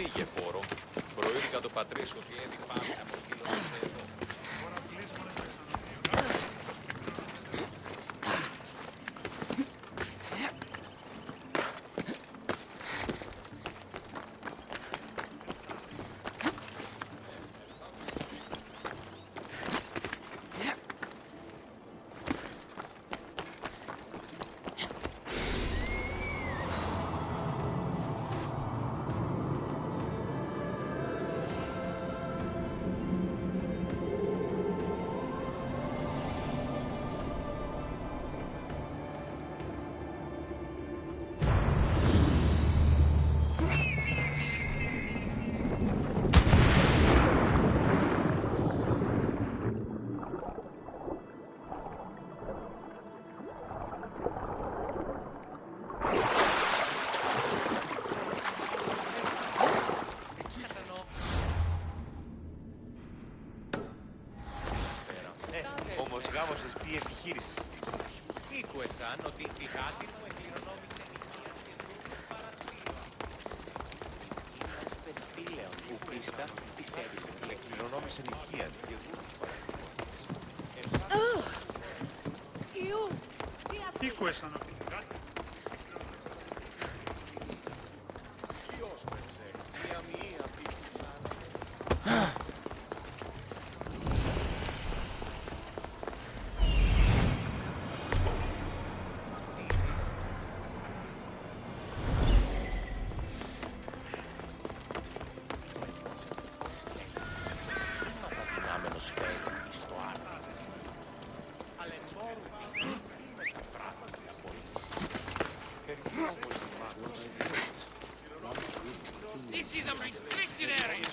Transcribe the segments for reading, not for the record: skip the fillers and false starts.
λίγε πόρο. Προείδηκα το πατρίσος ή έδι πάμε από σκύλο εδώ. Τι επιχείρηση. Ήκουεσαν ότι η γάτη μου εκκληρονόμησε νοικία και δούλους παρατήρημα. Είμαστε σπήλαιον που πίστα πιστεύεις ότι εκκληρονόμησε νοικία και δούλους παρατήρημα. Ήκουεσαν ότι η γάτη Ποιος πέσε, μία μία πήκουσαν. This is a restricted area!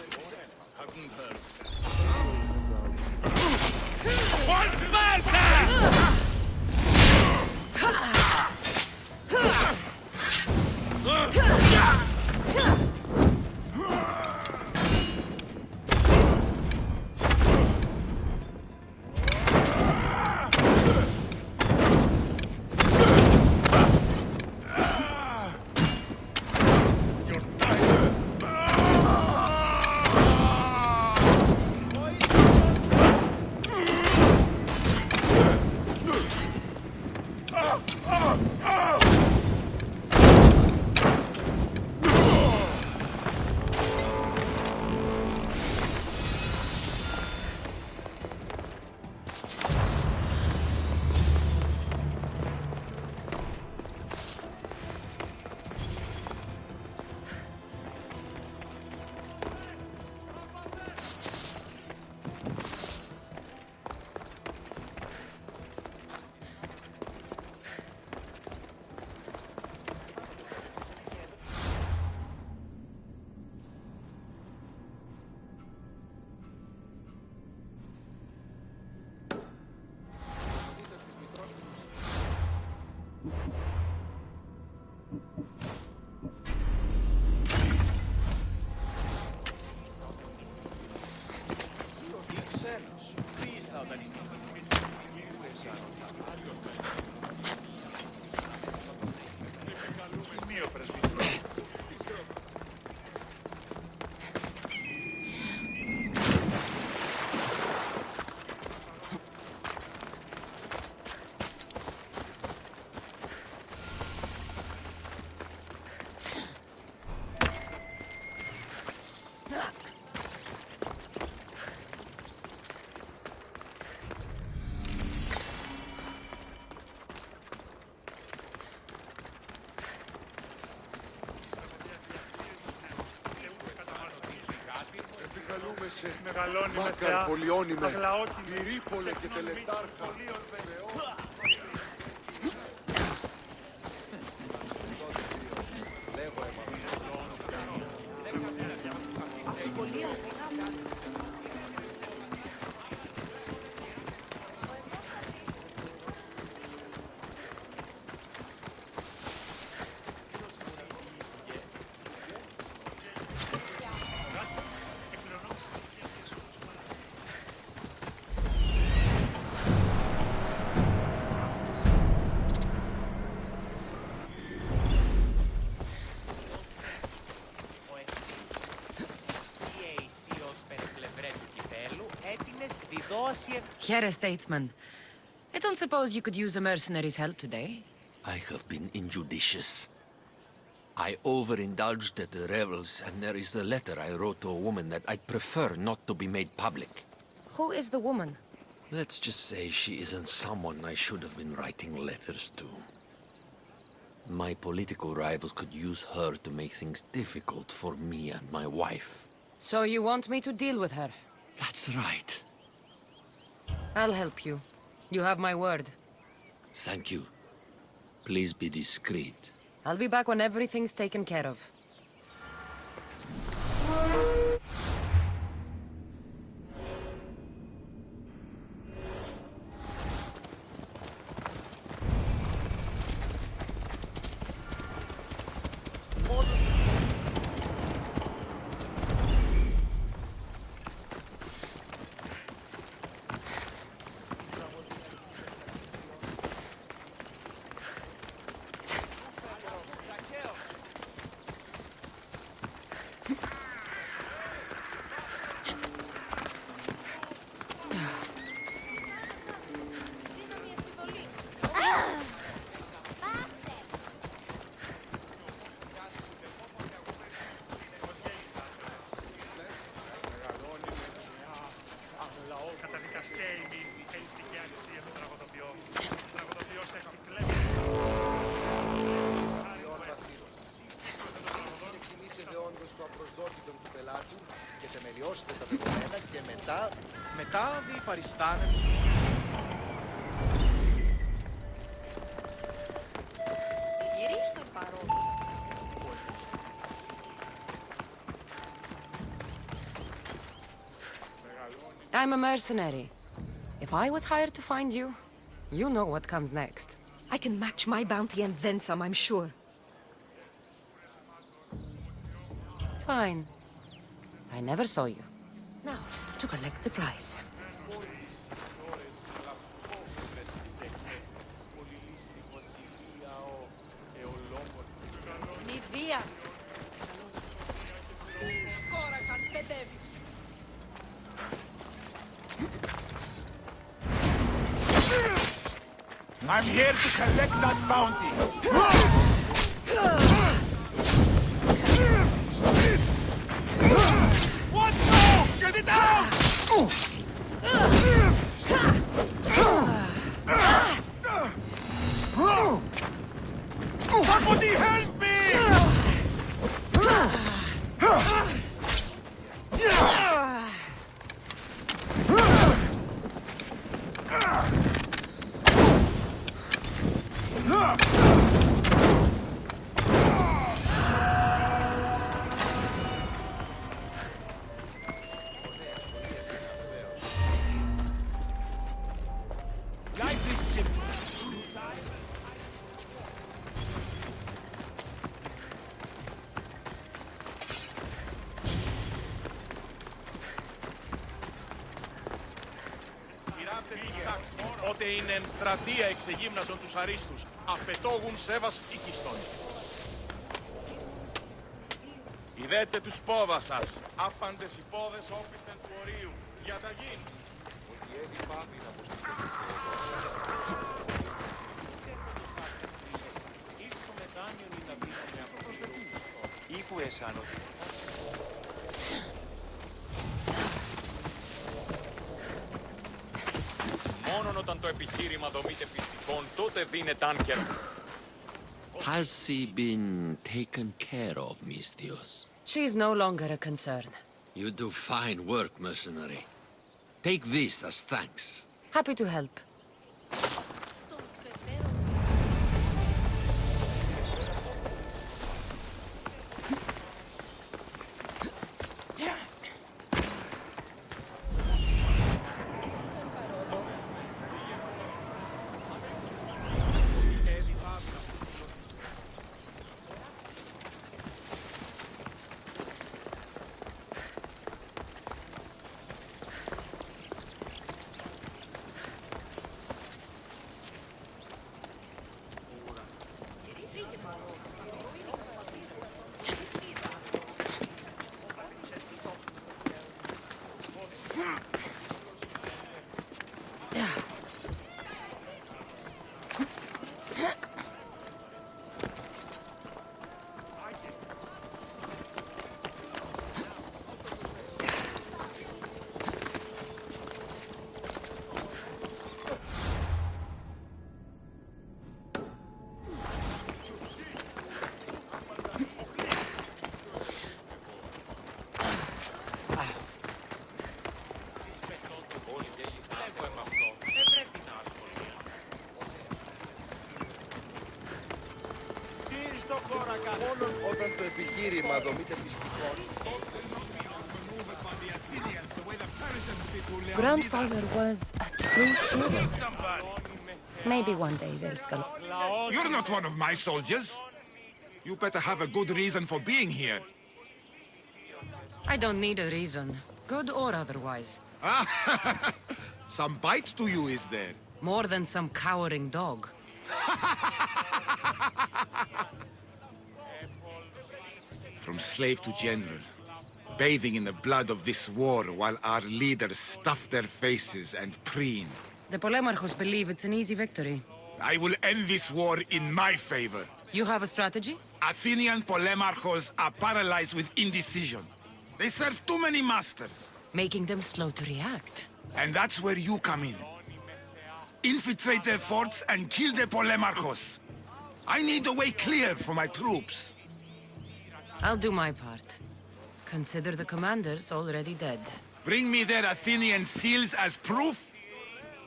μεγαλώνει Μάκαρ, πολιώνει με, αγλαόκινη, Πυρίπολε και τελετάρχα. σημασία. Here, statesman. I don't suppose you could use a mercenary's help today? I have been injudicious. I overindulged at the revels, and there is the letter I wrote to a woman that I'd prefer not to be made public. Who is the woman? Let's just say she isn't someone I should have been writing letters to. My political rivals could use her to make things difficult for me and my wife. So you want me to deal with her? That's right. I'll help you. You have my word. Thank you. Please be discreet. I'll be back when everything's taken care of. Καταδικαστέη έλθει αλυσία με τραγουδοποιό. Τραγουδοποιός έχει κλέψει. Ξεκινήσετε όντως το απροσδόκητο του πελάτου και θεμελιώσετε τα δεδομένα και μετά διπαριστάνετε. Γυρίστε παρόλο. I'm a mercenary. If I was hired to find you, you know what comes next. I can match my bounty and then some, I'm sure. Fine. I never saw you. Now, to collect the prize. Νηδία! Σκόρα, καν παιδεύεις. I'm here to collect that bounty. What? No! Get it out! Somebody help me! Life is simple. Πειράτε τη τάξη, ότε είναι εν στρατεία εξεγύμναζον τους αρίστους, απαιτώγουν σέβας οίκιστον. Ιδέτε τους πόδα σας, άπαντες οι πόδες όπισθεν του ορίου, για τα γη. Ήπου εσάνο. Μόνον όταν το επιχείρημα δομείται πιστικών, τότε δίνεται άνκερ. Has she been taken care of, Mistios? She's no longer a concern. You do fine work, mercenary. Take this as thanks. Happy to help. Μόνο όταν το επιχείρημα δομείται πιστικό. Grandfather was a true hero. Maybe one day they'll sculpt. You're not one of my soldiers. You better have a good reason for being here. I don't need a reason, good or otherwise. Some bite to you, is there? More than some cowering dog. From slave to general, bathing in the blood of this war while our leaders stuff their faces and preen. The Polemarchos believe it's an easy victory. I will end this war in my favor. You have a strategy? Athenian Polemarchos are paralyzed with indecision. They serve too many masters. Making them slow to react. And that's where you come in. Infiltrate their forts and kill the Polemarchos. I need a way clear for my troops. I'll do my part. Consider the commanders already dead. Bring me their Athenian seals as proof.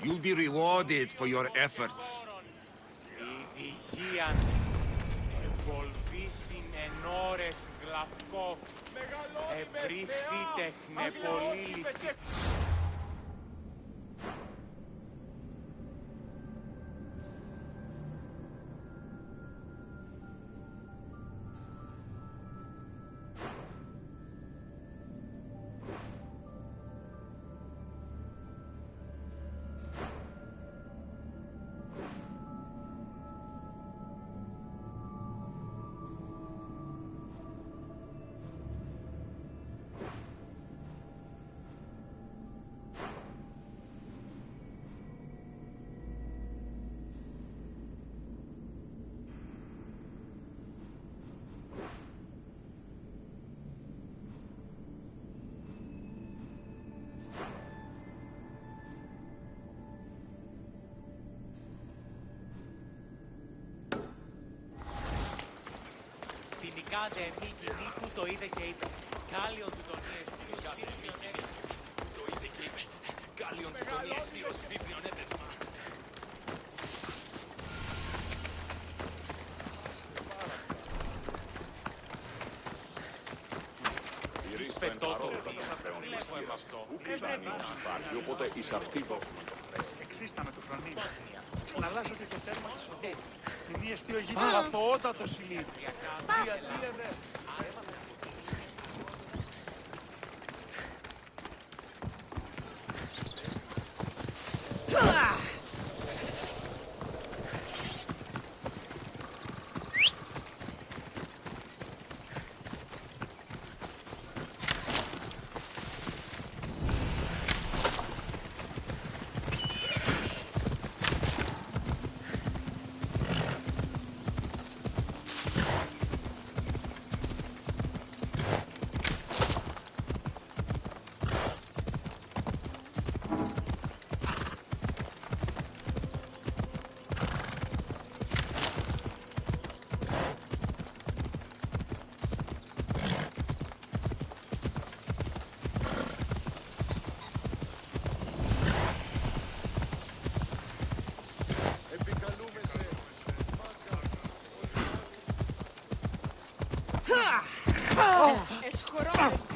You'll be rewarded for your efforts. Υγείαν ευολβήσιν εν ώρες γλαυκό ευρύσι τεχνε πολύ ληστή. Τινικά δε μη κοινή που το είδε και είπε Κάλιον του τον ιεστίος το είδε και είπε Κάλιον του τον ιεστίος βίβλιον έτεσμα. Είσαι τότε βλέπω εμ' αυτό. Οπότε είσαι αυτή το. Εξίστα με το φρονίμι. Συναλλάσσεται στο τέρμα της οδού. Είναι εστιογητή αθωότατο ηλίδι.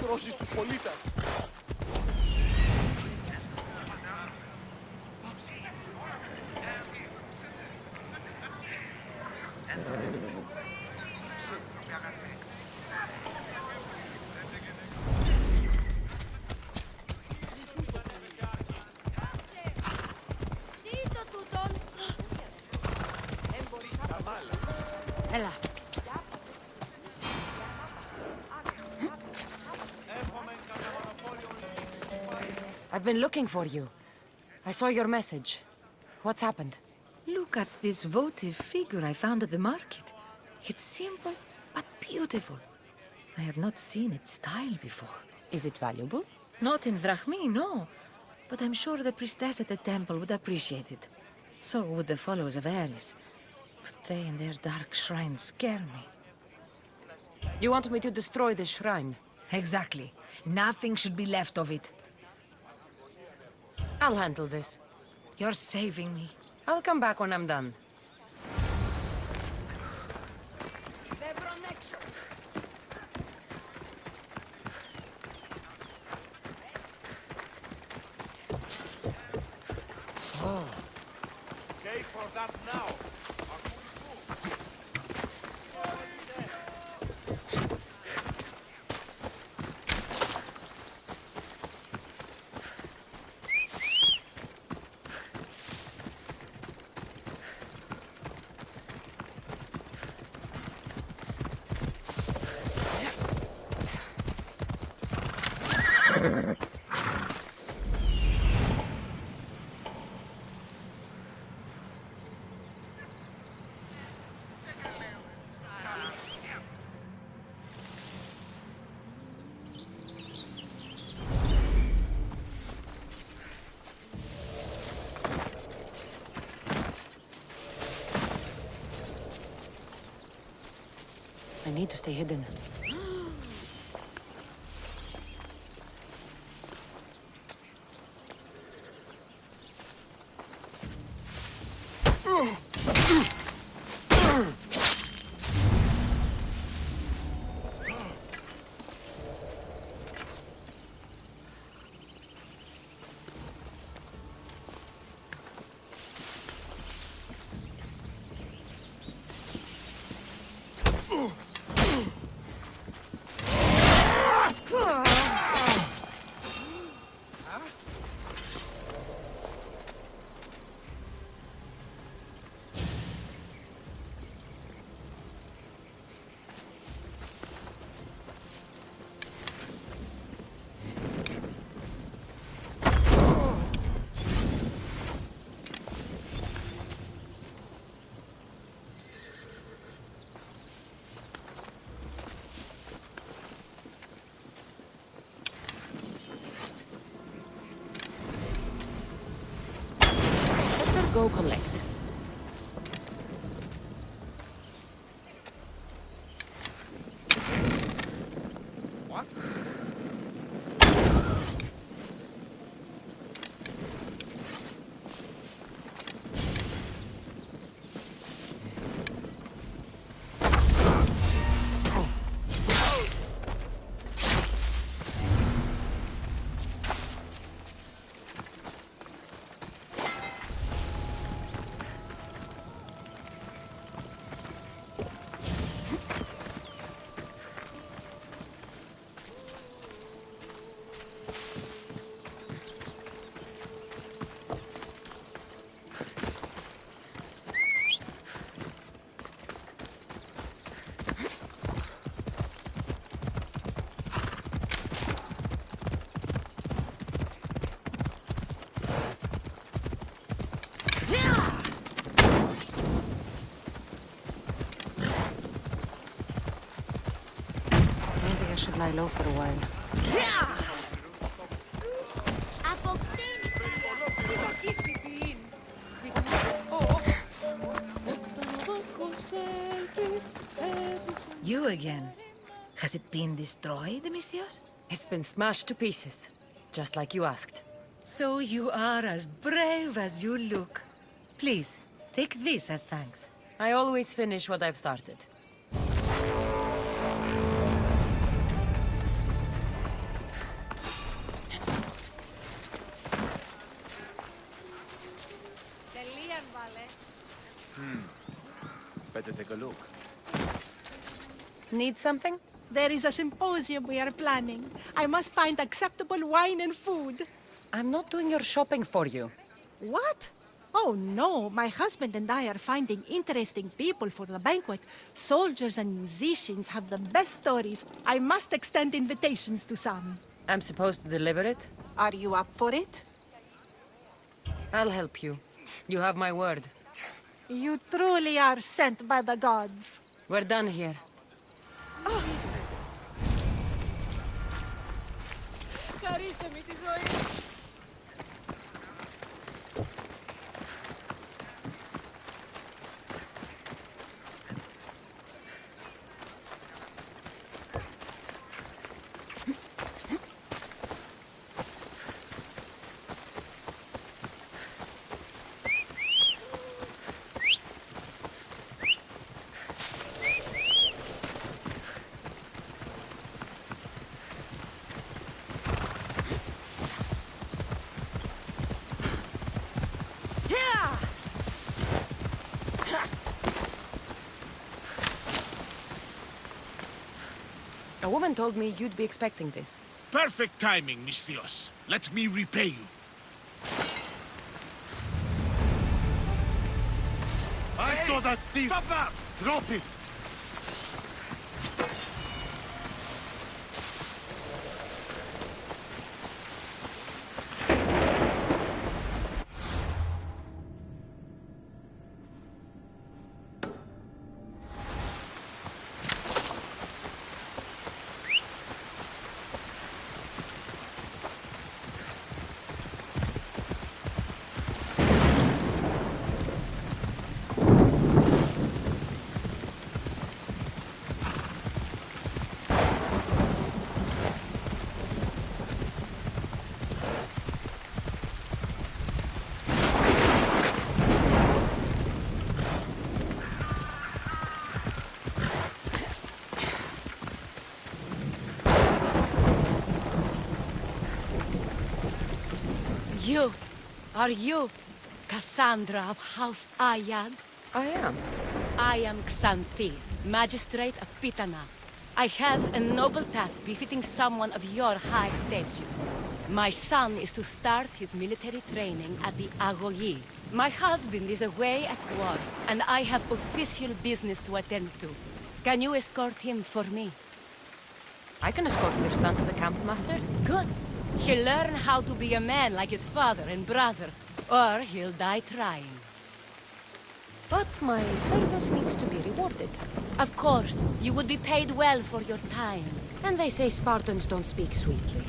Τρώσεις τους πολίτες. Έλα. I've been looking for you. I saw your message. What's happened? Look at this votive figure I found at the market. It's simple, but beautiful. I have not seen its style before. Is it valuable? Not in drachmi, no. But I'm sure the priestess at the temple would appreciate it. So would the followers of Ares. But they and their dark shrines scare me. You want me to destroy this shrine? Exactly. Nothing should be left of it. I'll handle this. You're saving me. I'll come back when I'm done. Δεν that now. I need to stay hidden. Go collect. What? Maybe I should lie low for a while. You again. Has it been destroyed, Mistios? It's been smashed to pieces, just like you asked. So you are as brave as you look. Please, take this as thanks. I always finish what I've started. Better take a look. Need something? There is a symposium we are planning. I must find acceptable wine and food. I'm not doing your shopping for you. What? Oh no, my husband and I are finding interesting people for the banquet. Soldiers and musicians have the best stories. I must extend invitations to some. I'm supposed to deliver it? Are you up for it? I'll help you. You have my word. You truly are sent by the gods. We're done here. Χαρίσαμε τη ζωή. A woman told me you'd be expecting this. Perfect timing, Misthios. Let me repay you. I saw that thief! Stop that! Drop it! You, are you Cassandra of House Ayad? I am. I am Xanthi, Magistrate of Pitana. I have a noble task befitting someone of your high station. My son is to start his military training at the Agogi. My husband is away at war, and I have official business to attend to. Can you escort him for me? I can escort your son to the camp, Master. Good. He'll learn how to be a man like his father and brother, or he'll die trying. But my service needs to be rewarded. Of course, you would be paid well for your time. And they say Spartans don't speak sweetly.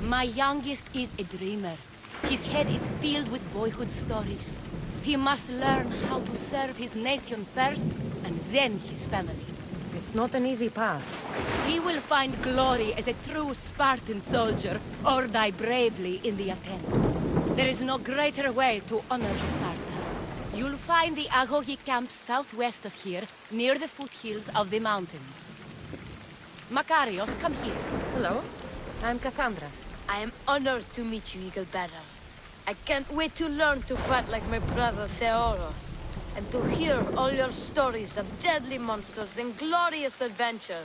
My youngest is a dreamer. His head is filled with boyhood stories. He must learn how to serve his nation first, and then his family. It's not an easy path. He will find glory as a true Spartan soldier, or die bravely in the attempt. There is no greater way to honor Sparta. You'll find the Agogi camp southwest of here, near the foothills of the mountains. Makarios, come here. Hello, I'm Cassandra. I am honored to meet you, Eagle Bearer. I can't wait to learn to fight like my brother Theoros, and to hear all your stories of deadly monsters and glorious adventures.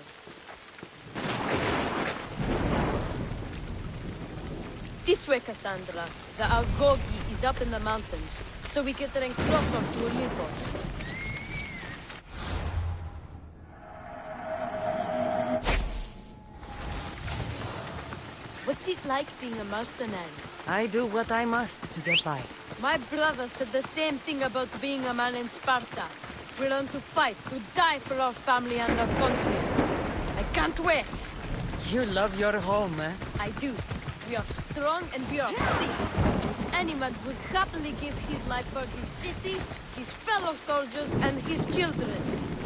This way, Cassandra. The Agogi is up in the mountains, so we get getting closer to Olympus. What's it like being a mercenary? I do what I must to get by. My brother said the same thing about being a man in Sparta. We learn to fight, to die for our family and our country. I can't wait. You love your home, eh? I do. We are strong and we are free. Any man would happily give his life for his city, his fellow soldiers, and his children.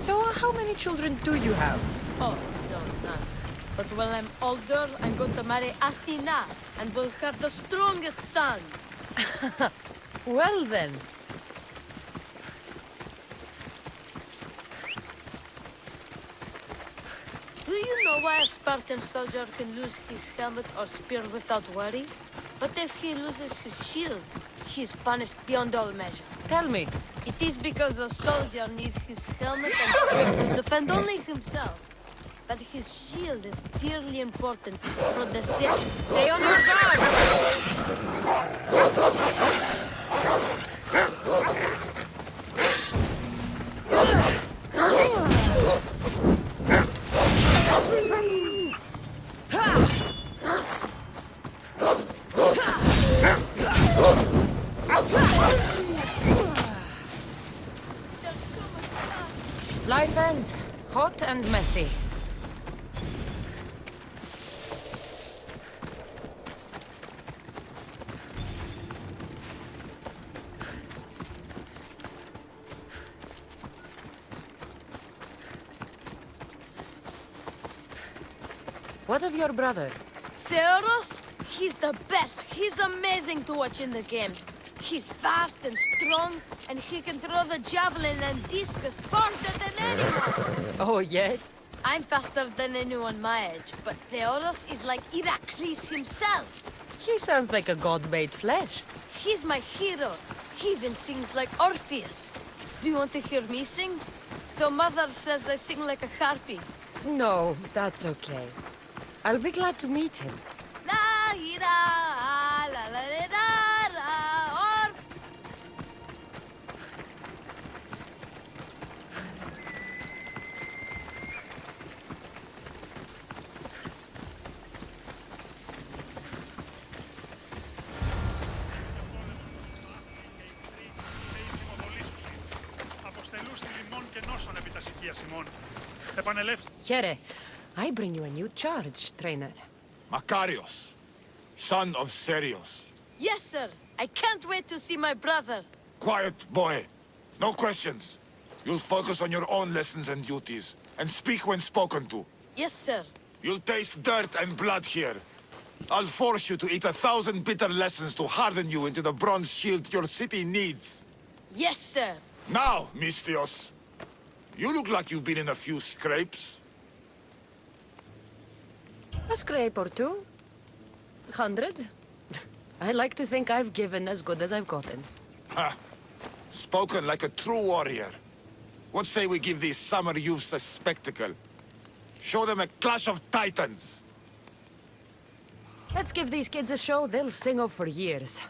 So how many children do you have? Oh, no, none. But when I'm older, I'm going to marry Athena, and we'll have the strongest sons. Well then. Do you know why a Spartan soldier can lose his helmet or spear without worry? But if he loses his shield, he is punished beyond all measure. Tell me. It is because a soldier needs his helmet and spear to defend only himself. But his shield is dearly important for the city. Stay on your guard! Life ends, hot and messy. What of your brother? Theoros? He's the best. He's amazing to watch in the games. He's fast and strong, and he can throw the javelin and discus farther than anyone. Oh, yes? I'm faster than anyone my age, but Theoros is like Heracles himself. He sounds like a god made flesh. He's my hero. He even sings like Orpheus. Do you want to hear me sing? Though Mother says I sing like a harpy. No, that's okay. I'll be glad to meet him. La ira, la la la la, or Αποστελούσι λιμών και νόσων επί τα σικίας ημών. Επανελεύθερη. Here, I bring you a new charge, trainer. Makarios, son of Serios. yes, sir. I can't wait to see my brother. Quiet, boy. No questions. You'll focus on your own lessons and duties, and speak when spoken to. Yes, sir. You'll taste dirt and blood here. I'll force you to eat 1,000 bitter lessons to harden you into the bronze shield your city needs. Yes, sir. Now, Mistios, you look like you've been in a few scrapes. A scrape or two. 100. I like to think I've given as good as I've gotten. Ha! Spoken like a true warrior. What say we give these summer youths a spectacle? Show them a clash of titans. Let's give these kids a show they'll sing of for years.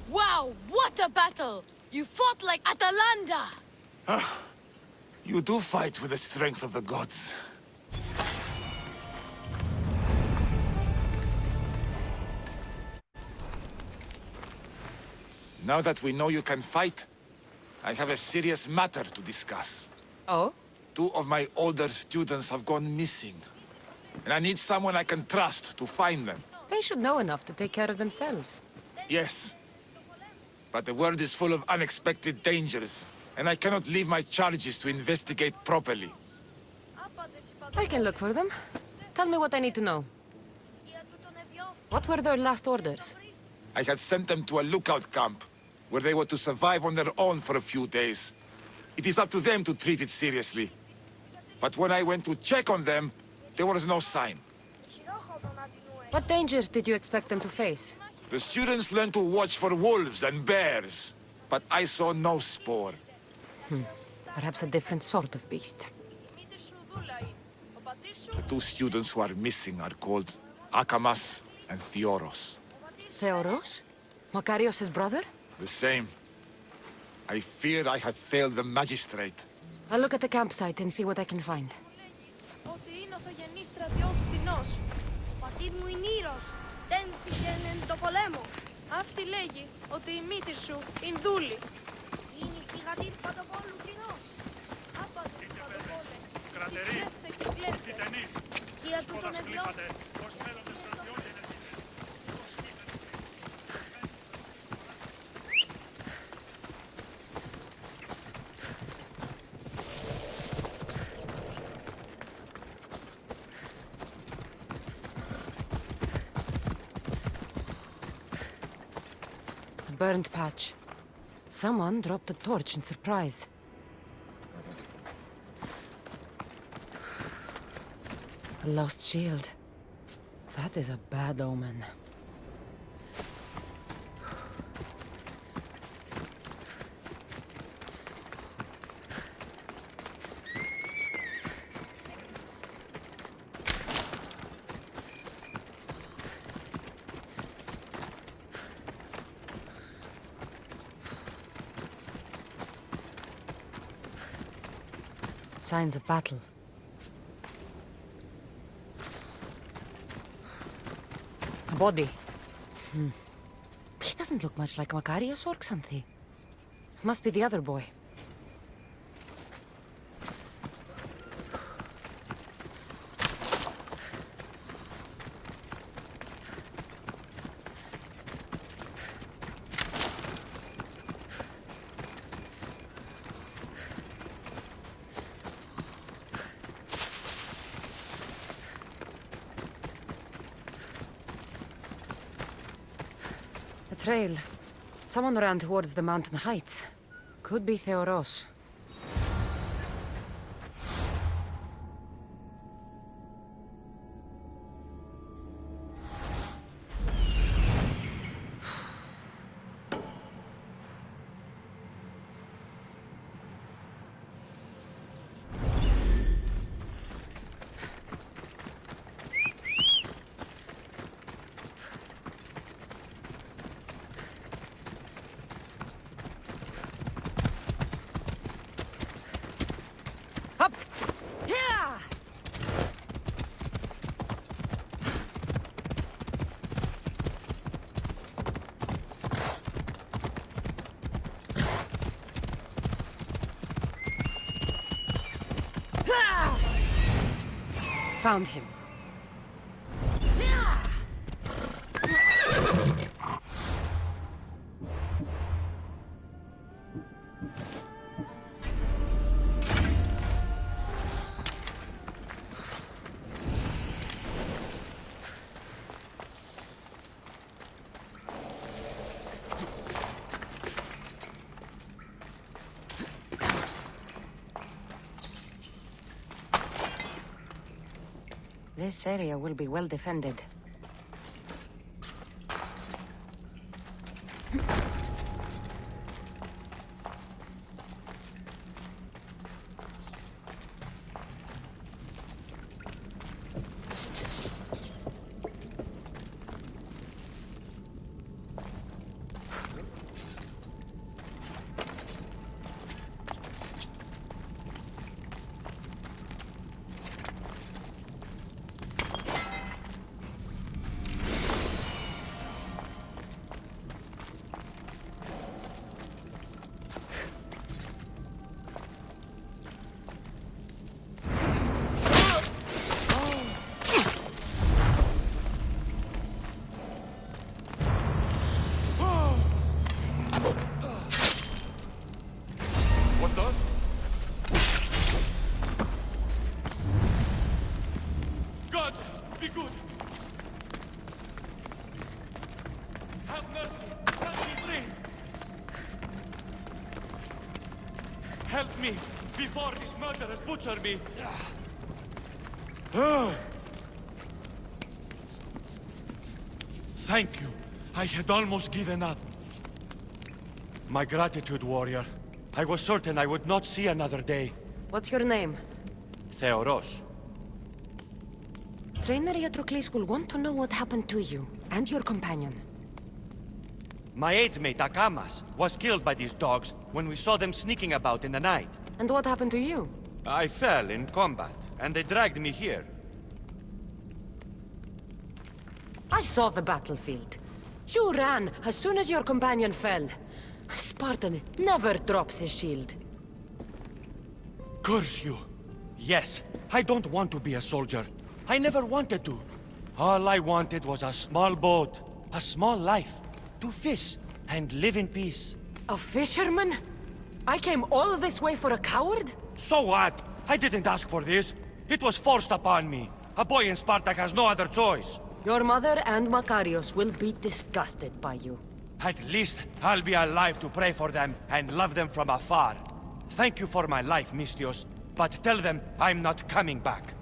Wow, what a battle! You fought like Atalanta! You do fight with the strength of the gods. Now that we know you can fight, I have a serious matter to discuss. Oh? 2 of my older students have gone missing. And I need someone I can trust to find them. They should know enough to take care of themselves. Yes. But the world is full of unexpected dangers, and I cannot leave my charges to investigate properly. I can look for them. Tell me what I need to know. What were their last orders? I had sent them to a lookout camp, where they were to survive on their own for a few days. It is up to them to treat it seriously. But when I went to check on them, there was no sign. What dangers did you expect them to face? The students learned to watch for wolves and bears, but I saw no spoor. Perhaps a different sort of beast. The 2 students who are missing are called Akamas and Theoros. Theoros? Makarios' brother? The same. I fear I have failed the magistrate. I'll look at the campsite and see what I can find. Ότι είναι ο θογενής στρατιώτου τινός. Πατήρ μου είναι ήρος. Δεν φυγαίνε το πολέμο. Αυτή λέγει ότι η μύτη σου είναι δούλη. Είναι η φυγατήρ παντοπόλου τινός. Άπαντος παντοπόλε. Συξέφτε και κλέφτε. Κία του τον εδιώθε. Burnt patch. Someone dropped a torch in surprise. A lost shield. That is a bad omen. Signs of battle. A body. He doesn't look much like Makarios or Xanthi. Must be the other boy. Trail. Someone ran towards the mountain heights. Could be Theoros. found him. This area will be well defended. Help me before these murderers butcher me. Thank you. I had almost given up. My gratitude, warrior. I was certain I would not see another day. What's your name? Theoros. Trainer Iatrocles will want to know what happened to you and your companion. My aidsmate, Akamas, was killed by these dogs when we saw them sneaking about in the night. And what happened to you? I fell in combat, and they dragged me here. I saw the battlefield. You ran as soon as your companion fell. Spartan never drops his shield. Curse you! Yes, I don't want to be a soldier. I never wanted to. All I wanted was a small boat, a small life, to fish and live in peace. A fisherman? I came all this way for a coward? So what? I didn't ask for this. It was forced upon me. A boy in Spartak has no other choice. Your mother and Makarios will be disgusted by you. At least I'll be alive to pray for them and love them from afar. Thank you for my life, Mistios, but tell them I'm not coming back.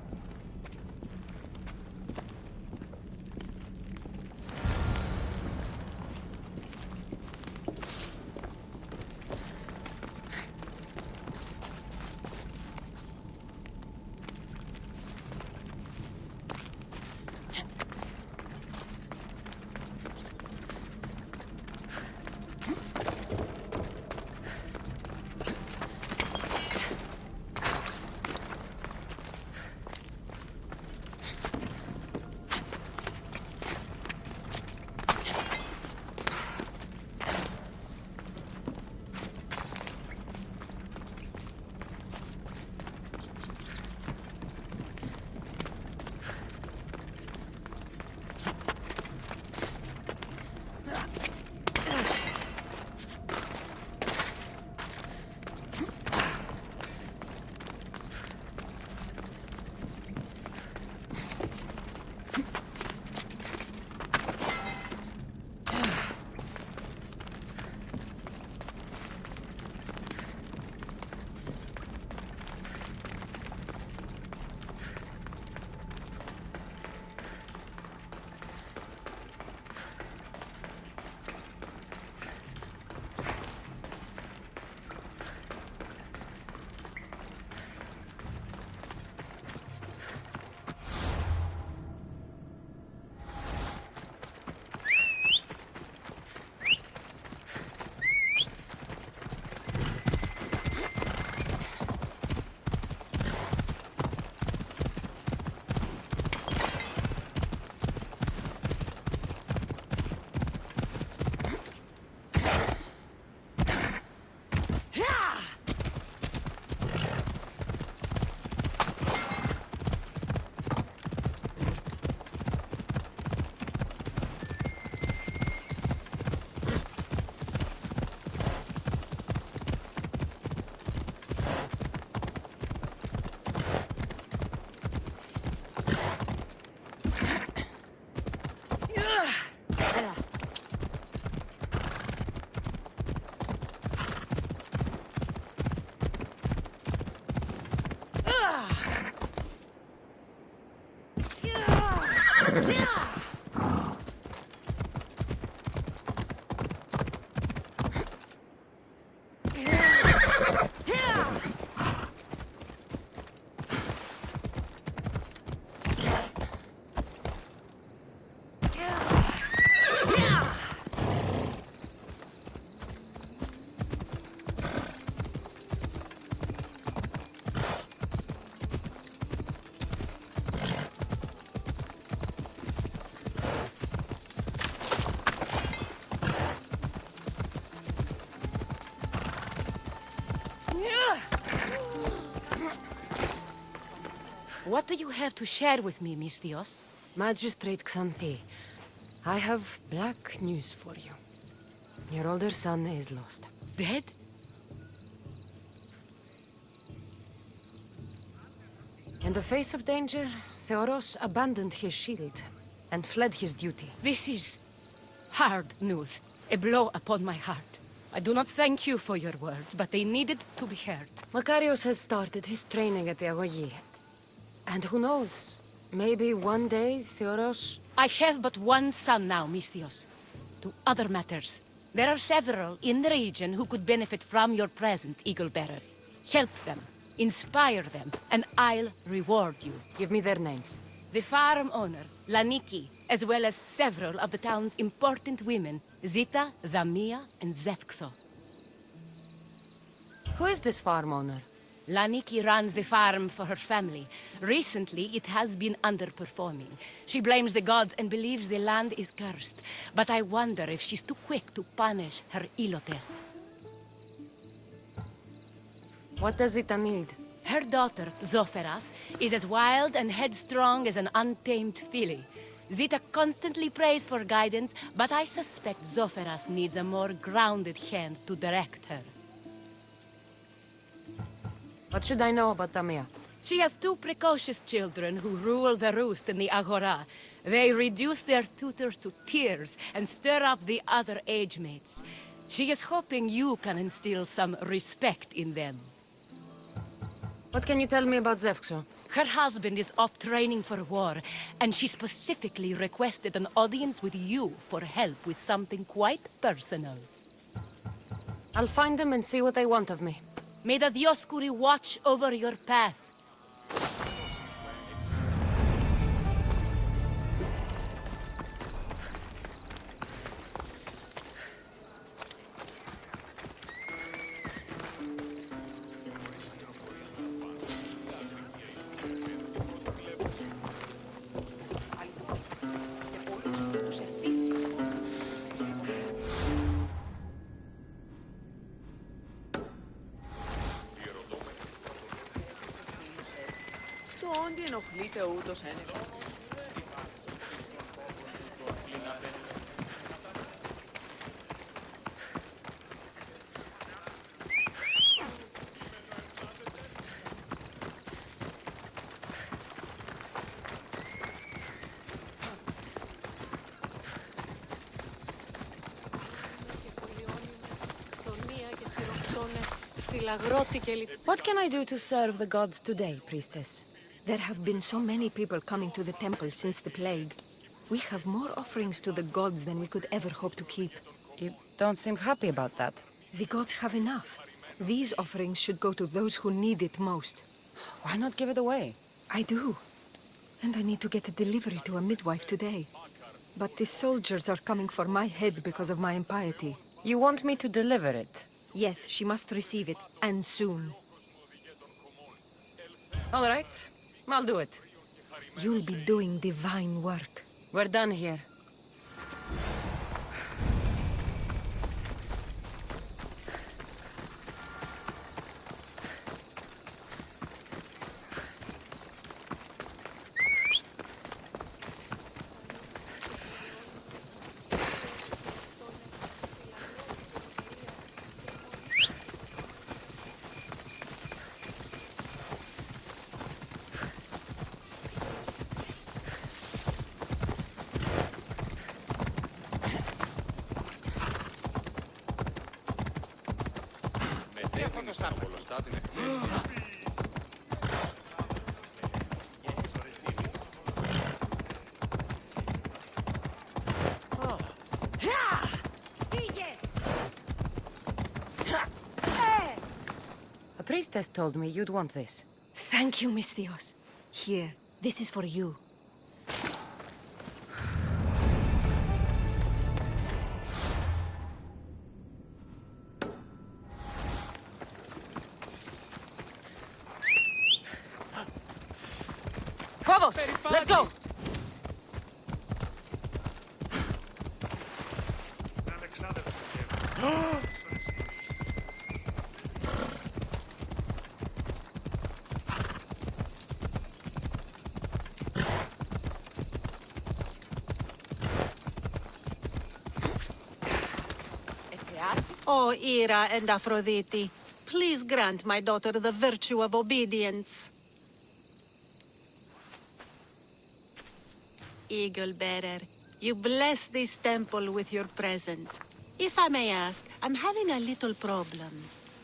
What do you have to share with me, Misthios? Magistrate Xanthi, I have black news for you. Your older son is lost. Dead? In the face of danger, Theoros abandoned his shield and fled his duty. This is hard news. A blow upon my heart. I do not thank you for your words, but they needed to be heard. Makarios has started his training at the Agogi. And who knows? Maybe one day, Theoros... I have but one son now, Misthios. To other matters. There are several in the region who could benefit from your presence, Eagle-Bearer. Help them, inspire them, and I'll reward you. Give me their names. The farm owner, Laniki, as well as several of the town's important women, Zita, Zamia, and Zevkso. Who is this farm owner? Laniki runs the farm for her family. Recently, it has been underperforming. She blames the gods and believes the land is cursed. But I wonder if she's too quick to punish her ilotes. What does Zita need? Her daughter, Zoferas, is as wild and headstrong as an untamed filly. Zita constantly prays for guidance, but I suspect Zoferas needs a more grounded hand to direct her. What should I know about Damia? She has two precocious children who rule the roost in the Agora. They reduce their tutors to tears and stir up the other age mates. She is hoping you can instill some respect in them. What can you tell me about Zevkso? Her husband is off training for war, and she specifically requested an audience with you for help with something quite personal. I'll find them and see what they want of me. May the Dioscuri watch over your path. Το όντι ενοχλείται ούτως ένεχα. What can I do to serve the gods today, priestess? There have been so many people coming to the temple since the plague. We have more offerings to the gods than we could ever hope to keep. You don't seem happy about that. The gods have enough. These offerings should go to those who need it most. Why not give it away? I do. And I need to get a delivery to a midwife today. But the soldiers are coming for my head because of my impiety. You want me to deliver it? Yes, she must receive it, and soon. All right. I'll do it. You'll be doing divine work. We're done here. A priestess told me you'd want this. Thank you, Misthios. Here, this is for you. Phobos, let's go! Oh, Ira and Aphrodite, please grant my daughter the virtue of obedience. Eagle Bearer, you bless this temple with your presence. If I may ask, I'm having a little problem.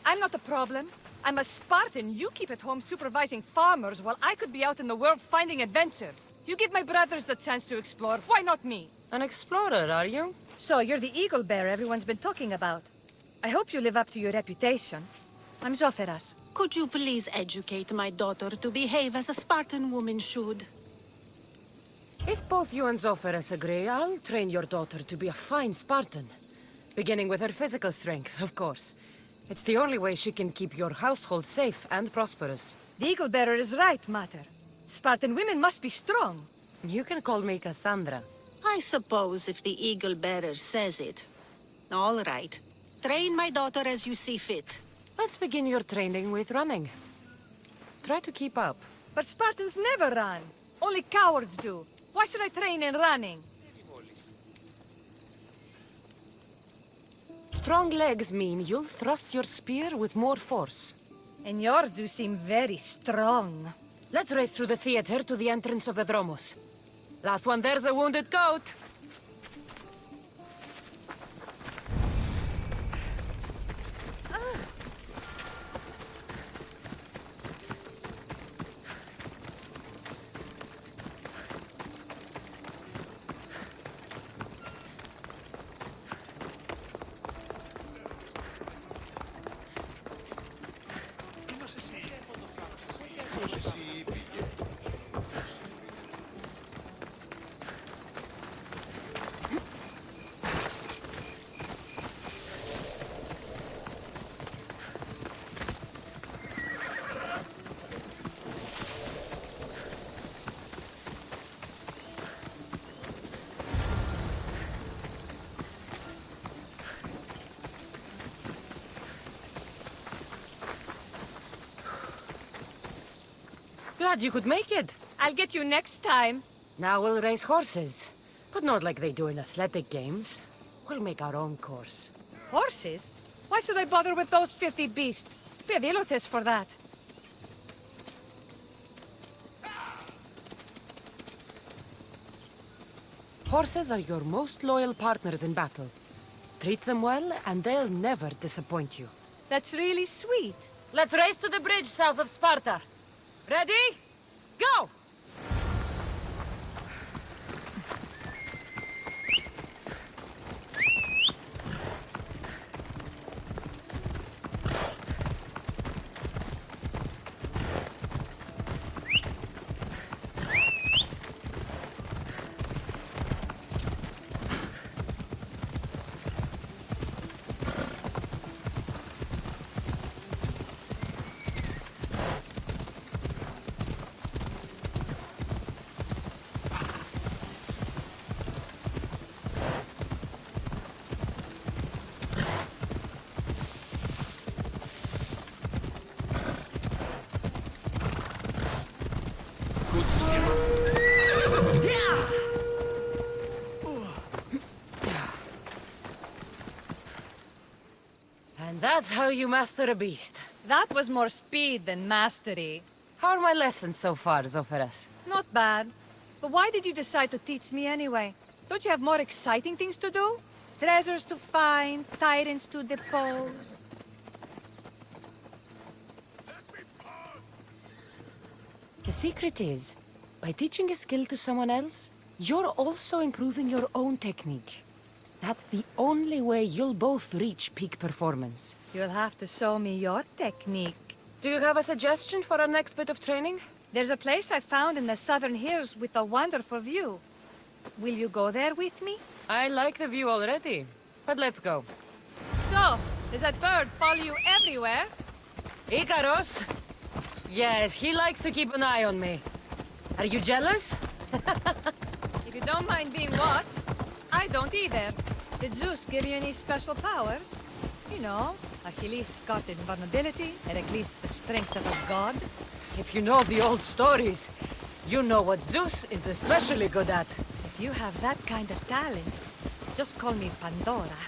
I'm not the problem. I'm a Spartan. You keep at home supervising farmers while I could be out in the world finding adventure. You give my brothers the chance to explore. Why not me? An explorer, are you? So you're the eagle bearer everyone's been talking about. I hope you live up to your reputation. I'm Zoferas. Could you please educate my daughter to behave as a Spartan woman should? If both you and Zoferas agree, I'll train your daughter to be a fine Spartan. Beginning with her physical strength, of course. It's the only way she can keep your household safe and prosperous. The eagle bearer is right, Mater. Spartan women must be strong. You can call me Cassandra. I suppose if the Eagle Bearer says it. All right. Train my daughter as you see fit. Let's begin your training with running. Try to keep up. But Spartans never run. Only cowards do. Why should I train in running? Strong legs mean you'll thrust your spear with more force. And yours do seem very strong. Let's race through the theater to the entrance of the Dromos. Last one there's a wounded goat. Glad you could make it. I'll get you next time. Now we'll race horses. But not like they do in athletic games. We'll make our own course. Horses? Why should I bother with those filthy beasts? We have elotes for that. Horses are your most loyal partners in battle. Treat them well, and they'll never disappoint you. That's really sweet. Let's race to the bridge south of Sparta. Ready? Go! And that's how you master a beast. That was more speed than mastery. How are my lessons so far, Zoferas? Not bad. But why did you decide to teach me anyway? Don't you have more exciting things to do? Treasures to find, tyrants to depose. The secret is, by teaching a skill to someone else, you're also improving your own technique. That's the only way you'll both reach peak performance. You'll have to show me your technique. Do you have a suggestion for our next bit of training? There's a place I found in the southern hills with a wonderful view. Will you go there with me? I like the view already, but let's go. So, does that bird follow you everywhere? Ikaros? Yes, he likes to keep an eye on me. Are you jealous? If you don't mind being watched, I don't either. Did Zeus give you any special powers? You know, Achilles got invulnerability, Heracles the strength of a god. If you know the old stories, you know what Zeus is especially good at. If you have that kind of talent, just call me Pandora.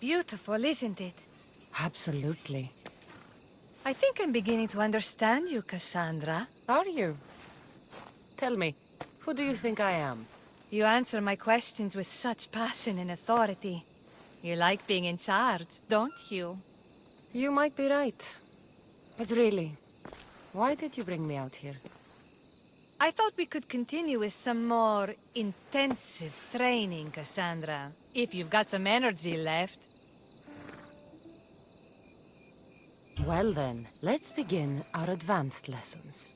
beautiful, isn't it? Absolutely. I think I'm beginning to understand you, Cassandra. Are you? Tell me, who do you think I am? You answer my questions with such passion and authority. You like being in charge, don't you? You might be right. But really, why did you bring me out here? I thought we could continue with some more intensive training, Cassandra. If you've got some energy left. Well then, let's begin our advanced lessons.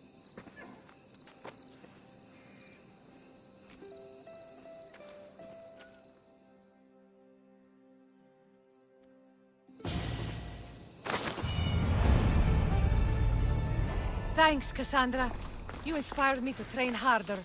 Thanks, Cassandra. You inspired me to train harder.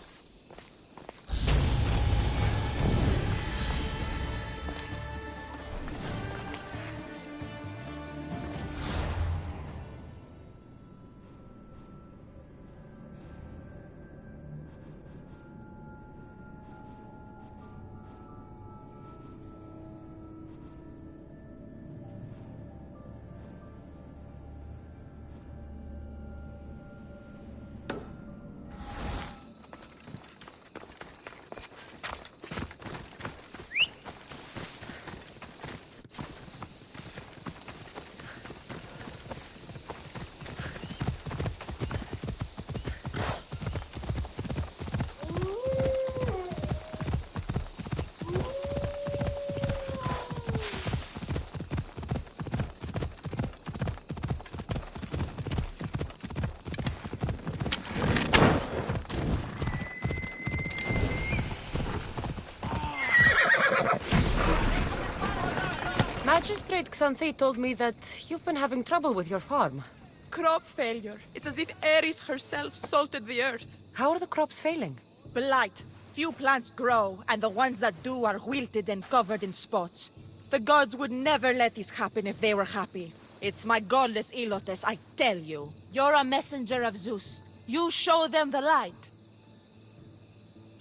Magistrate Xanthi told me that you've been having trouble with your farm. Crop failure. It's as if Ares herself salted the earth. How are the crops failing? Blight. Few plants grow, and the ones that do are wilted and covered in spots. The gods would never let this happen if they were happy. It's my godless Ilotes, I tell you. You're a messenger of Zeus. You show them the light.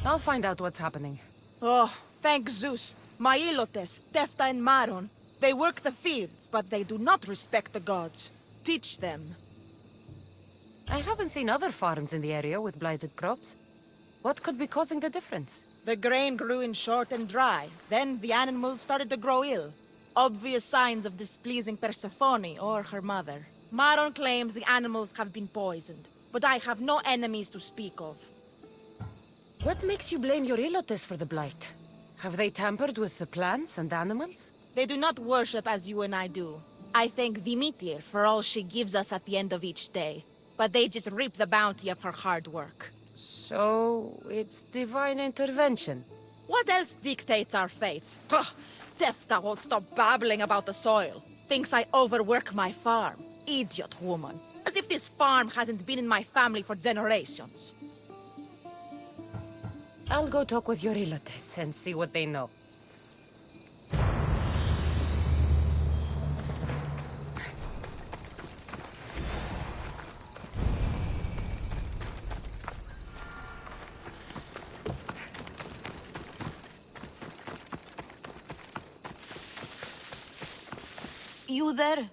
I'll find out what's happening. Oh, thank Zeus. My Ilotes, Tefta and Maron. They work the fields, but they do not respect the gods. Teach them. I haven't seen other farms in the area with blighted crops. What could be causing the difference? The grain grew in short and dry. Then the animals started to grow ill. Obvious signs of displeasing Persephone or her mother. Maron claims the animals have been poisoned, but I have no enemies to speak of. What makes you blame your Ilotes for the blight? Have they tampered with the plants and animals? They do not worship as you and I do. I thank Demeter for all she gives us at the end of each day. But they just reap the bounty of her hard work. So, it's divine intervention. What else dictates our fates? Ugh, Tefta won't stop babbling about the soil. Thinks I overwork my farm. Idiot woman. As if this farm hasn't been in my family for generations. I'll go talk with your Ilotes and see what they know. You there?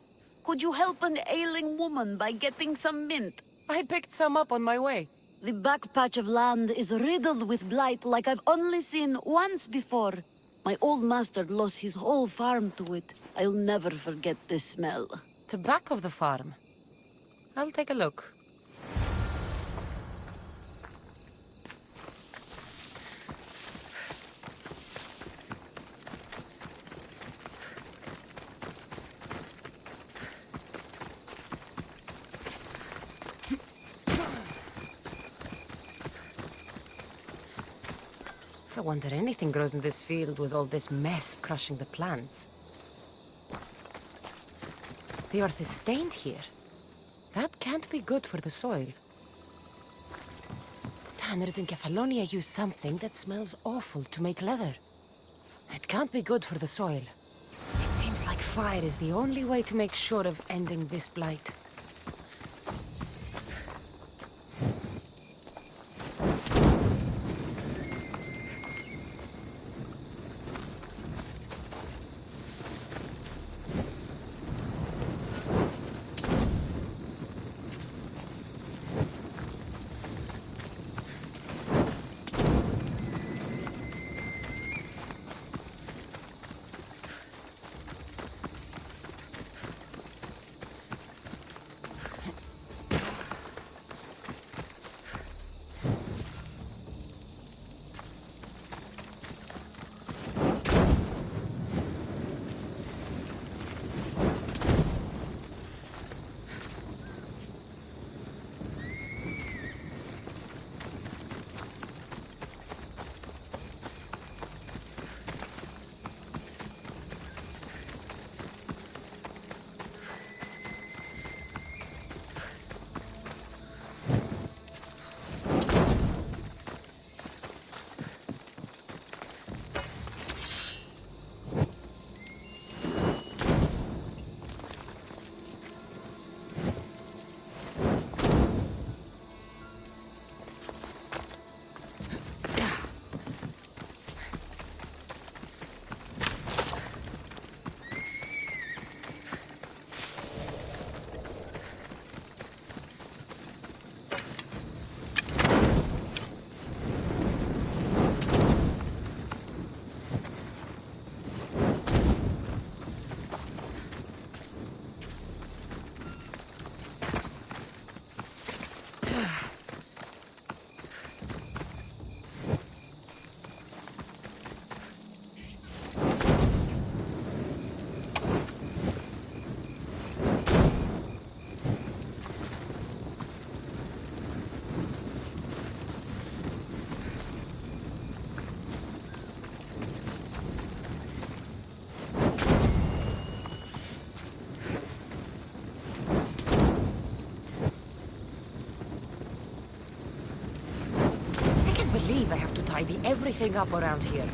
Could you help an ailing woman by getting some mint? I picked some up on my way. The back patch of land is riddled with blight like I've only seen once before. My old master lost his whole farm to it. I'll never forget this smell. The back of the farm? I'll take a look. It's a wonder anything grows in this field with all this mess crushing the plants. The earth is stained here. That can't be good for the soil. The tanners in Kefalonia use something that smells awful to make leather. It can't be good for the soil. It seems like fire is the only way to make sure of ending this blight. everything up around here.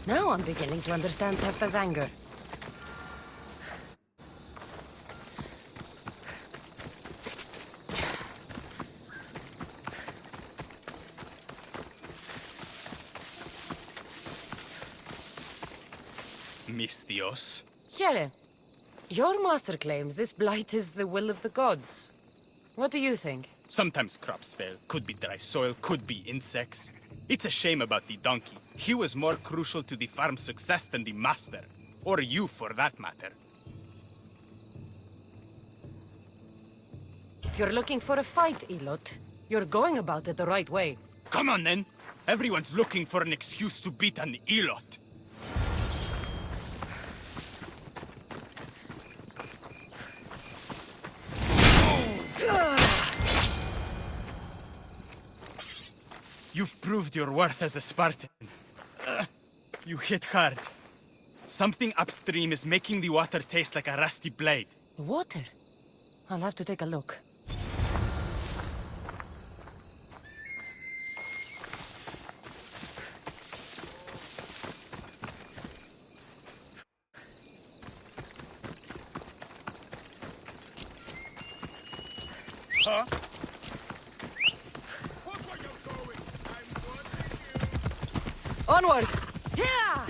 Now I'm beginning to understand Tefta's anger. Mis Dios. Here, your master claims this blight is the will of the gods. What do you think? Sometimes crops fail. Could be dry soil, could be insects. It's a shame about the donkey. He was more crucial to the farm's success than the master. Or you, for that matter. If you're looking for a fight, Elot, you're going about it the right way. Come on, then. Everyone's looking for an excuse to beat an Elot. You've proved your worth as a Spartan. You hit hard. Something upstream is making the water taste like a rusty blade. The water? I'll have to take a look. Huh? Onward! Yeah!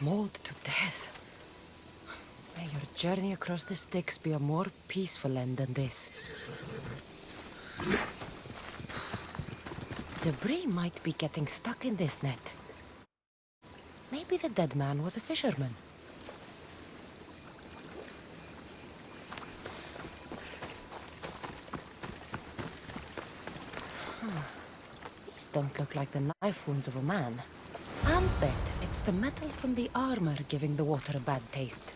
Mauled to death. May your journey across the Styx be a more peaceful end than this. Debris might be getting stuck in this net. Maybe the dead man was a fisherman. Don't look like the knife wounds of a man. I'll bet it's the metal from the armor giving the water a bad taste.